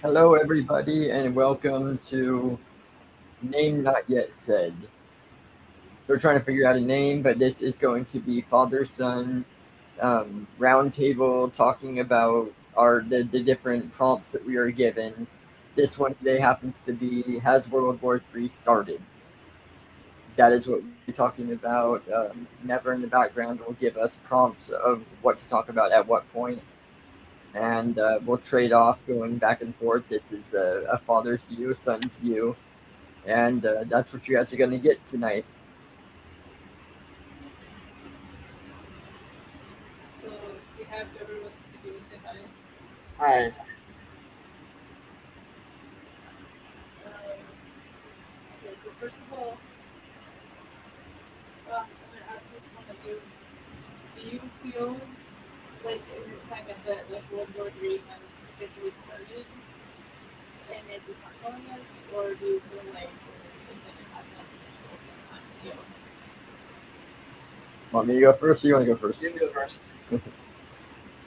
Hello, everybody, and welcome to Name Not Yet Said. We're trying to figure out a name, but this is going to be father son roundtable talking about the different prompts that we are given. This one today happens to be Has World War III started? That is what we'll be talking about. Never in the background will give us prompts of what to talk about at what point, and we'll trade off going back and forth. This is a father's view, a son's view, and that's what you guys are going to get tonight. So we have everyone to do say hi. Hi. Okay, so first of all, I'm gonna ask each one of you: do you feel like in this climate that like World War III has officially started and it is not telling us, or do you feel like it hasn't? There's still some time to go. Want me to go first, or you want to go first? You can go first.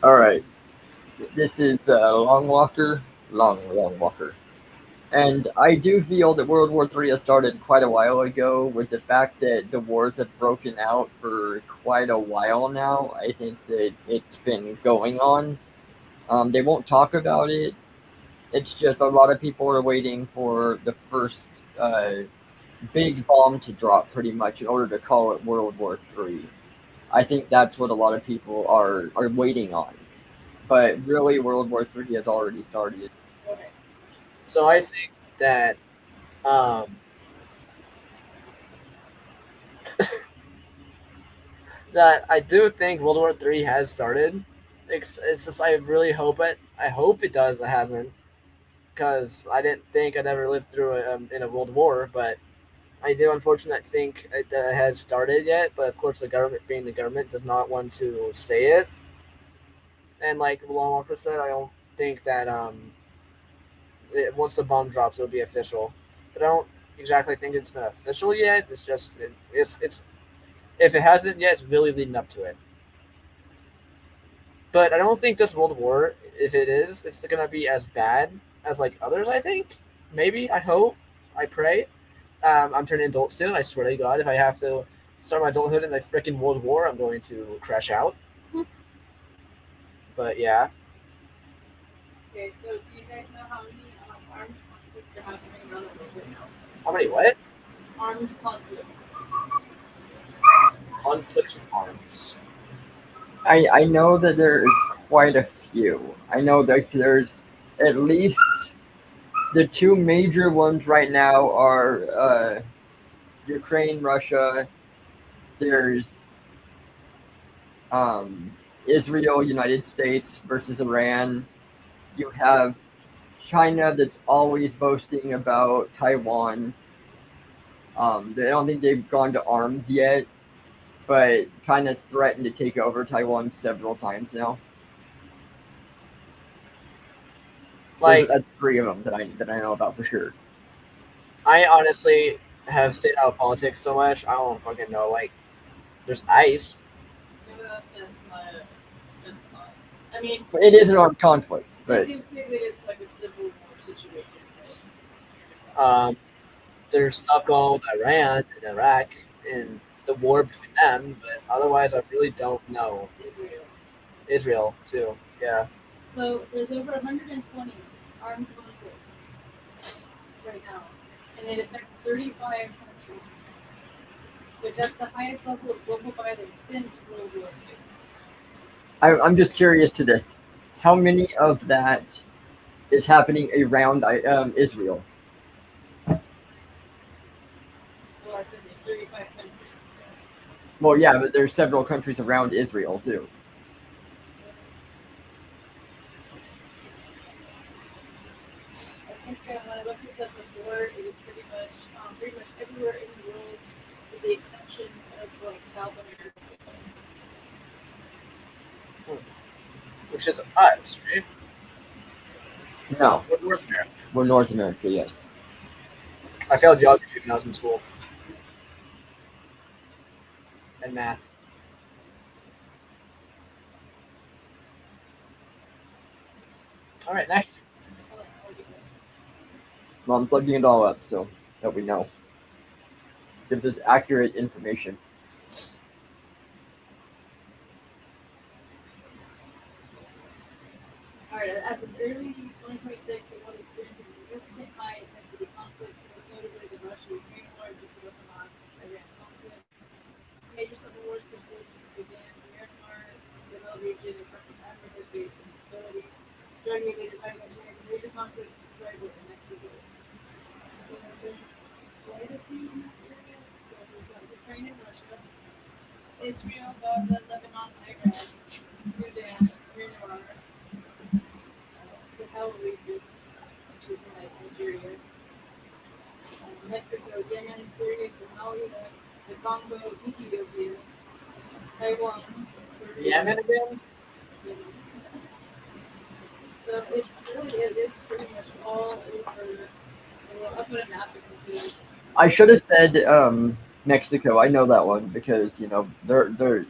All right. This is Long Walker, Long Walker. And I do feel that World War III has started quite a while ago with the fact that the wars have broken out for quite a while now. I think that it's been going on. They won't talk about it. It's just a lot of people are waiting for the first big bomb to drop, pretty much, in order to call it World War III. I think that's what a lot of people are waiting on. But really, World War III has already started. Okay. So I think that um, that I do think World War III has started. It's just I really hope it. I hope it does. It hasn't, because I didn't think I'd ever live through in a world war. But I do unfortunately think it has started yet. But of course, the government, being the government, does not want to say it. And like Long Walker said, I don't think that once the bomb drops, it'll be official. But I don't exactly think it's been official yet. It's just it's if it hasn't yet, it's really leading up to it. But I don't think this World War, if it is, it's gonna be as bad as like others. I think maybe. I hope. I pray. I'm turning adult soon. I swear to God, if I have to start my adulthood in the freaking World War, I'm going to crash out. But yeah, Okay. So do you guys know how many armed conflicts are happening around the world right now? how many what Armed conflicts. conflicts with arms? I know that there is quite a few. I know that there's at least the two major ones right now are Ukraine, Russia. There's um, Israel, United States versus Iran. You have China that's always boasting about Taiwan. I don't think they've gone to arms yet, but China's threatened to take over Taiwan several times now. Like That's three of them that I know about for sure. I honestly have stayed out of politics so much. I don't fucking know. Like there's ice. Yeah, but that's not. That's not. I mean, It is an armed conflict, they but do say that it's like a civil war situation, right? Um, there's stuff going on with Iran and Iraq and the war between them, but otherwise, I really don't know. Israel. Israel too. Yeah. So there's over 120 armed conflicts right now, and it affects 35 countries, which that's the highest level of global violence since World War II. I'm just curious to this. How many of that is happening around Israel? Well, I said there's 35 countries. So. Well, yeah, but there's several countries around Israel too. I think when I looked this up before, it was pretty much everywhere in the world, with the exception of like South America. Hmm. Which is us, right? No, No, we're North America. we're North America. Yes. I failed geography when I was in school and math. All right, next. I'll give Well, I'm plugging it all up so that we know. Gives us accurate information. All right, as of early 2026, the world experiencing significant high intensity conflicts, most notably the Russia-Ukraine war, Israel Hamas-Iran conflict. Major civil wars persist in Sudan, Myanmar, the Sahel region, and parts of Africa face instability. Drug-related violence remains a major conflict in Brotherhood in Mexico. So there's quite a few areas. So we've got Ukraine and Russia, Israel, Gaza, Lebanon, Iraq, Sudan, Myanmar, Sahel region, which is like Nigeria, Mexico, Yemen, Syria, Somalia, the Congo, Ethiopia, Taiwan, Korea. Yemen again? Yemen. So it is pretty much all over. Well, I'll put a map if you can. I should have said Mexico. I know that one because they're what do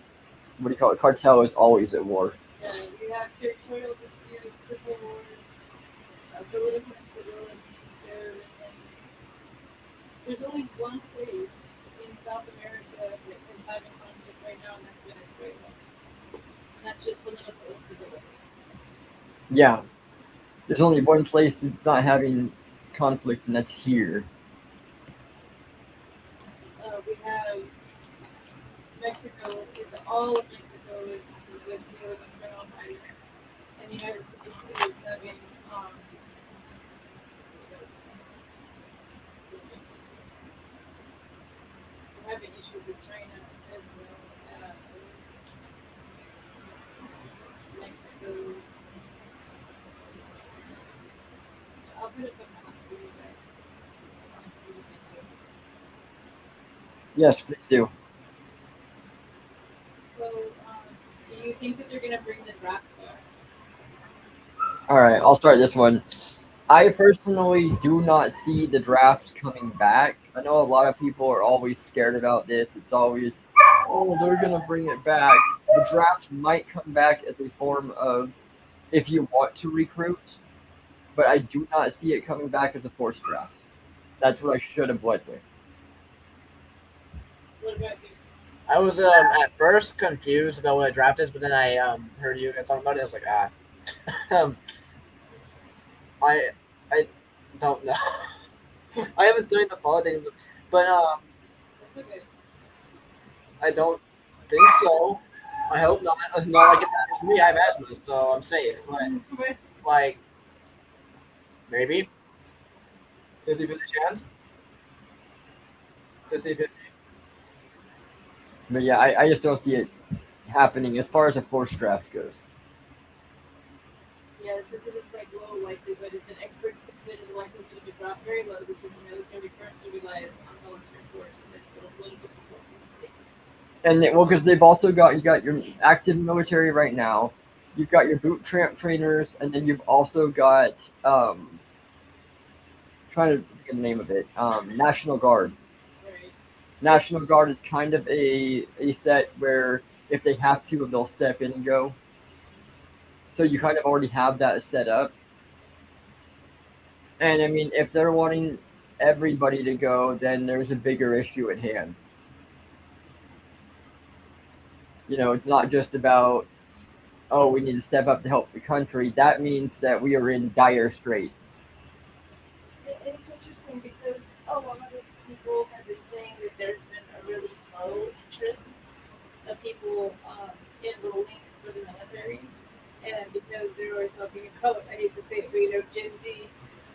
you call it? Cartel is always at war. Yeah, we have territorial disputes, civil wars, political instability, terrorism. There's only one place in South America that is having conflict right now, and that's Venezuela. And that's just political instability. Yeah, there's only one place that's not having conflicts, and that's here. We have Mexico, all of Mexico is with dealing with criminal violence, and the United States is having we're having issues with China as well as Mexico. I'll put up a map for you guys. Yes, please do. So, do you think that they're going to bring the draft back? All right, I'll start this one. I personally do not see the draft coming back. I know a lot of people are always scared about this. It's always, oh, they're going to bring it back. The draft might come back as a form of if you want to recruit, but I do not see it coming back as a forced draft. That's what I should have led with. What about you? I was at first confused about what a draft is, but then I heard you guys talking about it. I was like, um, I I don't know. I haven't studied the politics, but That's okay. I don't think so. I hope not. It's not like it matters to me. I have asthma, so I'm safe. But like maybe 50-50 chance. 50-50. But yeah, I just don't see it happening as far as a forced draft goes. Yeah, it says it looks like low likelihood. It said experts consider the likelihood of a drop very low because the military currently relies on volunteer force and there's little political support from the state. And well, because they've also got your active military right now, you've got your boot camp trainers, and then you've also got trying to think of the name of it, National Guard. Right. National Guard is kind of a set where if they have to, they'll step in and go. So you kind of already have that set up. And I mean, if they're wanting everybody to go, then there's a bigger issue at hand. It's not just about, oh, we need to step up to help the country. That means that we are in dire straits. It's interesting because a lot of people have been saying that there's been a really low interest of people enrolling for the military. And because they're always talking about, I hate to say it, but Gen Z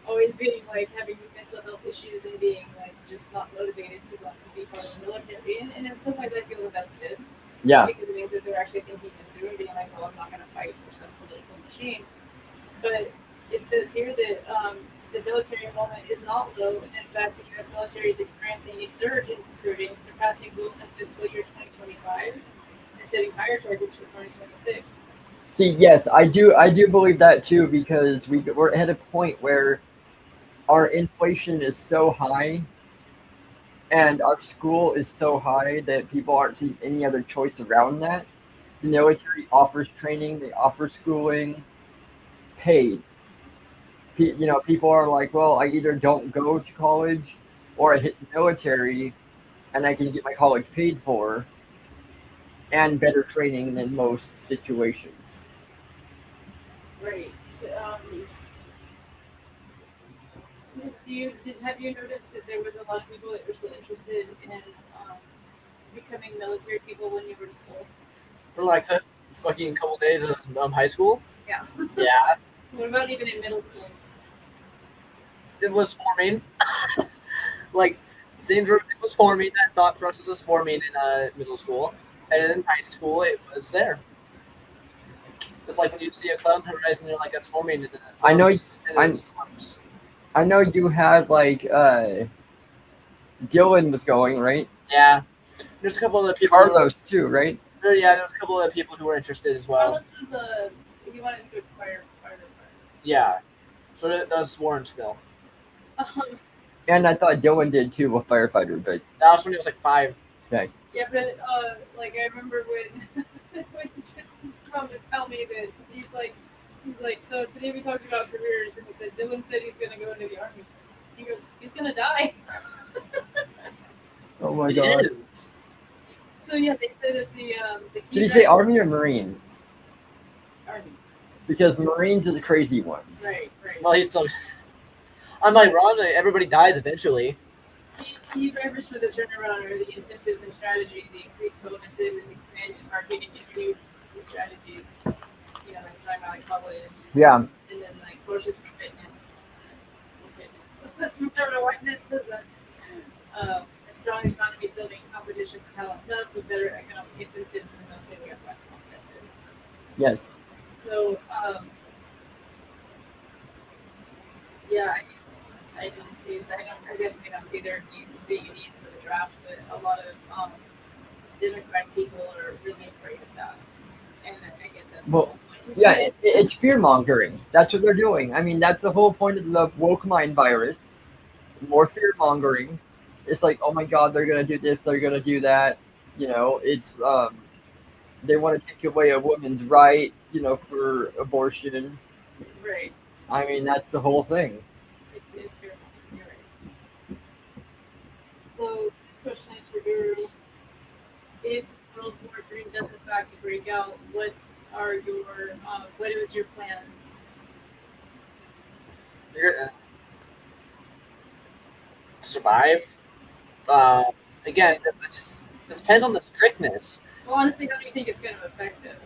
always being like having mental health issues and being like just not motivated to want to be part of the military. And in some ways, I feel that that's good. Yeah. Because it means that they're actually thinking this through and being like, well, I'm not going to fight for some political machine. But it says here that the military enrollment is not low, and in fact, the U.S. military is experiencing a surge in recruiting, surpassing goals in fiscal year 2025 and setting higher targets for 2026. See, yes, I do believe that too because we're at a point where our inflation is so high and our school is so high that people aren't seeing any other choice around that. The military offers training, they offer schooling, paid. People are like, well, I either don't go to college or I hit the military and I can get my college paid for and better training than most situations. Right. So, have you noticed that there was a lot of people that were still interested in becoming military people when you were in school? For like the fucking couple days of high school. Yeah. Yeah, What about even in middle school? it was forming. Like it was forming. That thought process was forming in middle school, and in high school it was there. Just like when you see a cloud horizon, you're like, that's forming, and then it I know, forms, and then I it storms. I know you had like Dylan was going right, Yeah, there's a couple other people. Carlos too, right? Yeah, there was a couple other people who were interested as well. Carlos was he wanted to go fire. Yeah, so that was Warren still. And I thought Dylan did too, a firefighter, but That was when he was like 5. okay. Yeah, but like I remember when when Tristan come to tell me that he's like, so today we talked about careers, and he said Dylan said he's gonna go into the army. He goes, he's gonna die. Oh my It god. is. So yeah, they said that the key Did he say driver- Army or Marines? Army. Because Marines are the crazy ones. Right. Well, he's still. I'm like Ron. Everybody dies eventually. Key drivers for this turnaround are the incentives and strategy, the increased bonuses, expanded marketing and new strategies. You know, like talking about like college. Yeah. And then like courses for fitness. I don't know why this says that. A strong economy still makes competition for talent tough with better economic incentives and military incentives. Yes. So, yeah, I don't see. I definitely don't see there being a need for the draft, but a lot of Democratic people are really afraid of that, and I guess that's the Well, whole point. Yeah, it's fear mongering. That's what they're doing. I mean, that's the whole point of the woke mind virus. More fear mongering. It's like, oh my god, they're gonna do this, they're gonna do that. It's they want to take away a woman's rights, for abortion. Right. I mean, that's the whole thing. It's fear mongering. You're right. So this question is for you. If World War III does in fact break out, what is your plans? You're gonna survive. Again, this depends on the strictness. Well, honestly, how do you think it's going to affect us?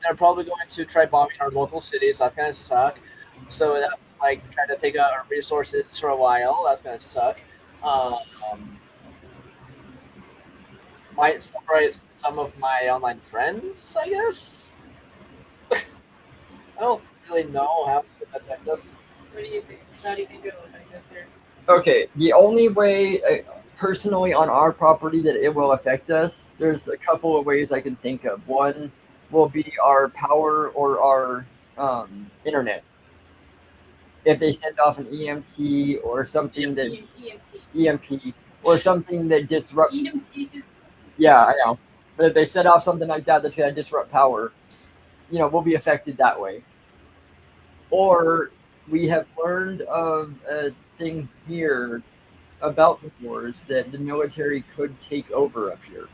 They're probably going to try bombing our local cities. That's gonna suck. So that like trying to take out our resources for a while. That's gonna suck. Might separate some of my online friends. I guess. I don't really know how it's gonna affect us. What do you think? How do you think it will affect us here? Okay, the only way, personally, on our property that it will affect us, there's a couple of ways I can think of. One will be our power or our internet. If they send off an EMT or something that EMP or something that disrupts. EMT is. Yeah, I know. But if they set off something like that that's going to disrupt power, we'll be affected that way. Or we have learned of a thing here about the wars that the military could take over up here.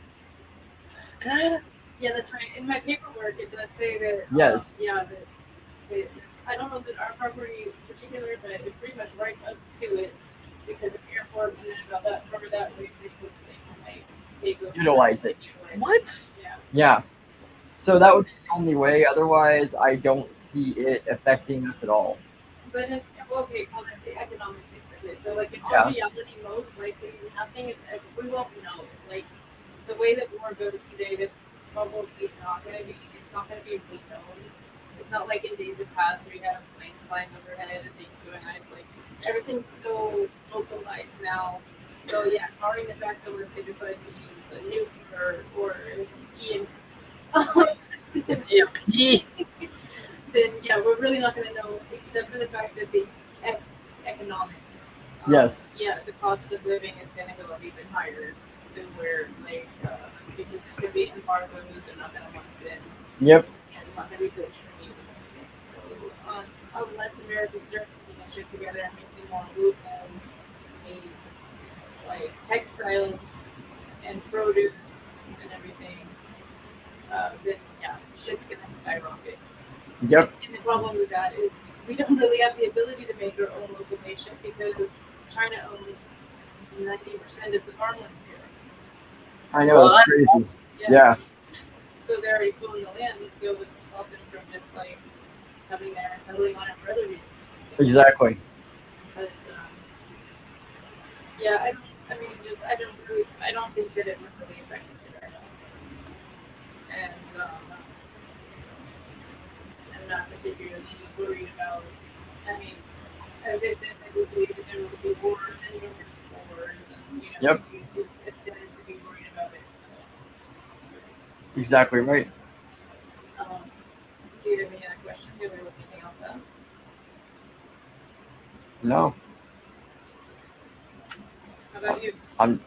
God. Yeah, that's right. In my paperwork, it does say that. Yes. I don't know that our property in particular, but it's pretty much right up to it because of airport and then about that further that way they might take over. Utilize it. What? Yeah. Yeah. So that would be the only way. Otherwise, I don't see it affecting us at all. But okay, well, there's the economic things of it. So, like in Yeah. all reality, most likely nothing is. We won't know. Like the way that war goes today, that's probably not going to be. It's not going to be really known. It's not like in days of past where you have planes flying overhead and things going on. It's like everything's so localized now. So yeah, barring the fact unless they decide to use a nuke or an EMT. It's EMP. Then yeah, we're really not going to know, except for the fact that the economics. Yes. Yeah, the cost of living is going to go up even higher to where because there's going to be embargoes, they're not going to want to sit. Yep. And there's not going to be good training. So unless America starts putting that shit together and making more food and need like textiles and produce and everything, then yeah, shit's gonna skyrocket. Yep. And the problem with that is we don't really have the ability to make our own local nation because China owns 90% of the farmland here. I know, Well, it's that's crazy. Yeah, So they're already pulling the land, so it's to stop them from just like coming there and settling on it for other reasons. exactly. But yeah, I mean, just I don't think that it would really affect us at all. And I'm not particularly worried about. I mean, as they said, I do believe that there will be wars and rumors of wars, and Yep. it's sad to be worried about it. Exactly right. So, do you have any other questions? Do you want to look anything else up? No, How about you? I'm.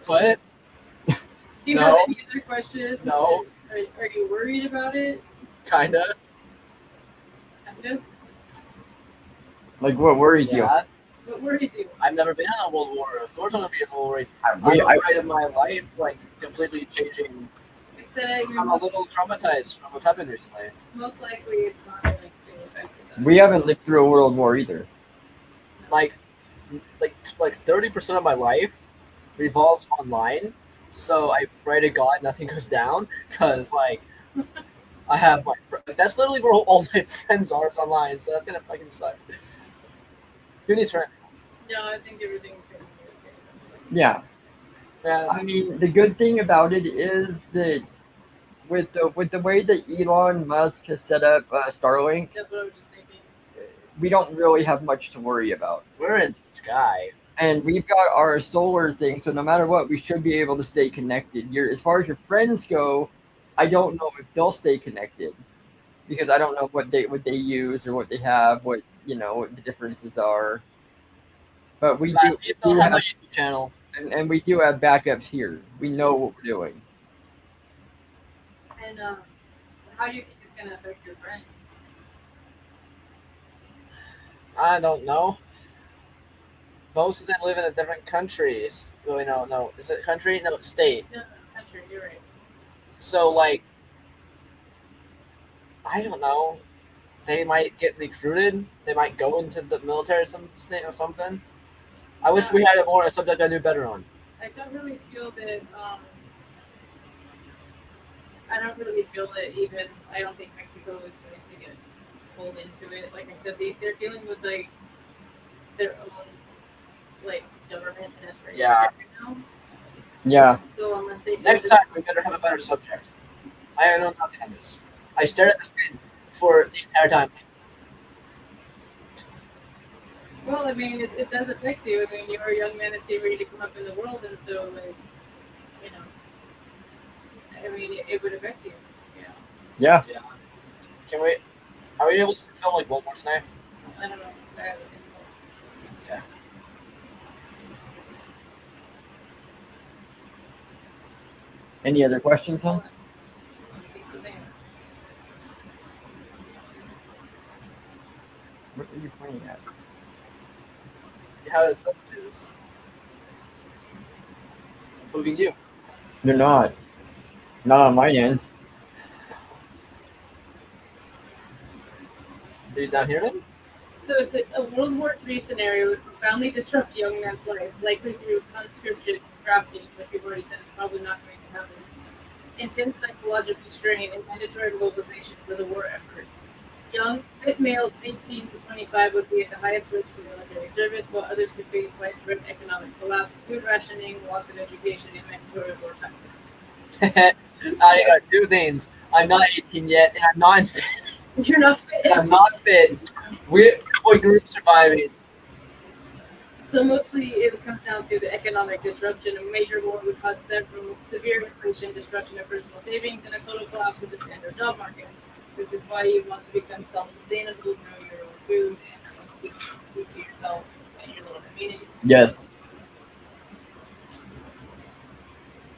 What? Do you No. have any other questions? No. Are you worried about it? Kinda. Kind of. Like, what worries you? Yeah. What worries you? I've never been in a world war. Of course I'm gonna be in a world war. I, I'm we, I, afraid of my life, like completely changing. Except that you're I'm a little traumatized from what's happened recently. most likely it's not going to affect us. we haven't lived through a world war either. Like 30% of my life revolves online. So I pray to God nothing goes down, because like I have my that's literally where all my friends are is online. So that's gonna fucking suck. Who needs friends? No, I think everything's going to be okay. Yeah, Yeah, I mean, the good thing about it is that with the way that Elon Musk has set up Starlink, That's what I was just thinking. we don't really have much to worry about. we're in the sky. And we've got our solar thing, so no matter what, we should be able to stay connected. As far as your friends go, I don't know if they'll stay connected because I don't know what they use or what they have, what what the differences are. But we But do, you still have my YouTube channel. and we do have backups here. We know what we're doing. And how do you think it's going to affect your friends? I don't know. Most of them live in different countries. Really, no. Is it country? No, state. No, country, you're right. So, like, I don't know. They might get recruited. They might go into the military or something. I wish we had a subject I knew better on. I don't really feel that. I don't really feel that even. I don't think Mexico is going to get pulled into it. Like I said, they're dealing with like their own like government and that's right Yeah. now. Yeah, So unless they Next time, we better have a better subject. I know nothing on this. I stared at the screen for the entire time. Well, I mean, it does affect you. I mean, you're a young man that's getting ready to come up in the world, and so, like, you know, I mean, it would affect you. yeah. Can we? Are we able to film like one more tonight? I don't know. I have a thing. Any other questions, huh? What are you pointing at? How does this? Including you. They're not. Not on my end. Are you down here then? So it says a World War III scenario would profoundly disrupt young man's life, likely through conscription, drafting, which we've already said is probably not going to happen. Intense psychological strain and mandatory mobilization for the war effort. Young, fit males 18 to 25 would be at the highest risk for military service, while others could face widespread economic collapse, food rationing, loss of education, and mandatory wartime. I got two things. I'm not 18 yet, and I'm not fit. You're not fit. I'm not fit. We're boy group surviving. So mostly it comes down to the economic disruption. A major war would cause severe inflation, destruction of personal savings, and a total collapse of the standard job market. This is why you want to become self-sustainable, grow your own food, and keep food to yourself and your little community. Yes.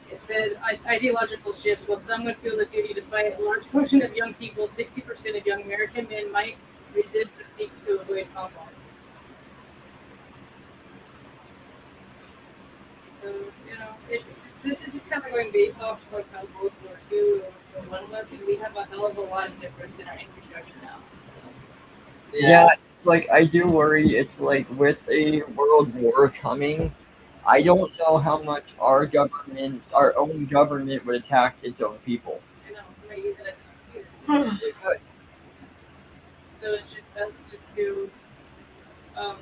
It said ideological shifts. While some would feel the duty to fight, a large portion of young people, 60% of young American men, might resist or seek to avoid combat. So, this is just kind of going based off of how World War II or One was, and we have a hell of a lot of difference in our infrastructure now. So, Yeah, it's like I do worry. It's like with a world war coming, I don't know how much our own government, would attack its own people. we might use it as an excuse. It could. So it's just best just to um,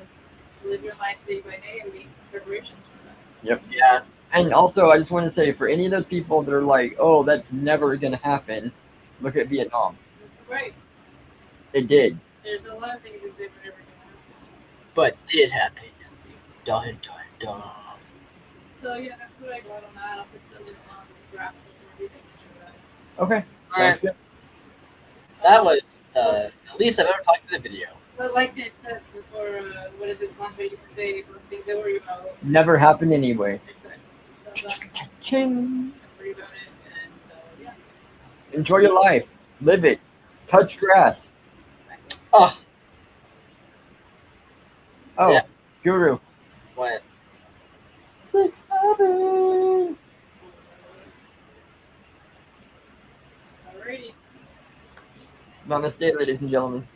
live your life day by day and make preparations for that. Yep. Yeah. And also, I just want to say, for any of those people that are like, "Oh, that's never going to happen," look at Vietnam. Right. It did. There's a lot of things that say we're never going to happen. But did happen. Dun dun dun. So yeah, that's what I got on that. I'll put some graphs and everything to show that. Okay. All right. Sounds good. That was the least I've ever talked in a video. But like it said before, what is it? Sandra used to say, "Those things that worry about." Never happened anyway. Exactly. So Ching. don't worry about it, and yeah. Enjoy your life. Live it. Touch grass. Oh, Oh, Yeah. Guru. what? 6, 7. Alrighty. Namaste, ladies and gentlemen.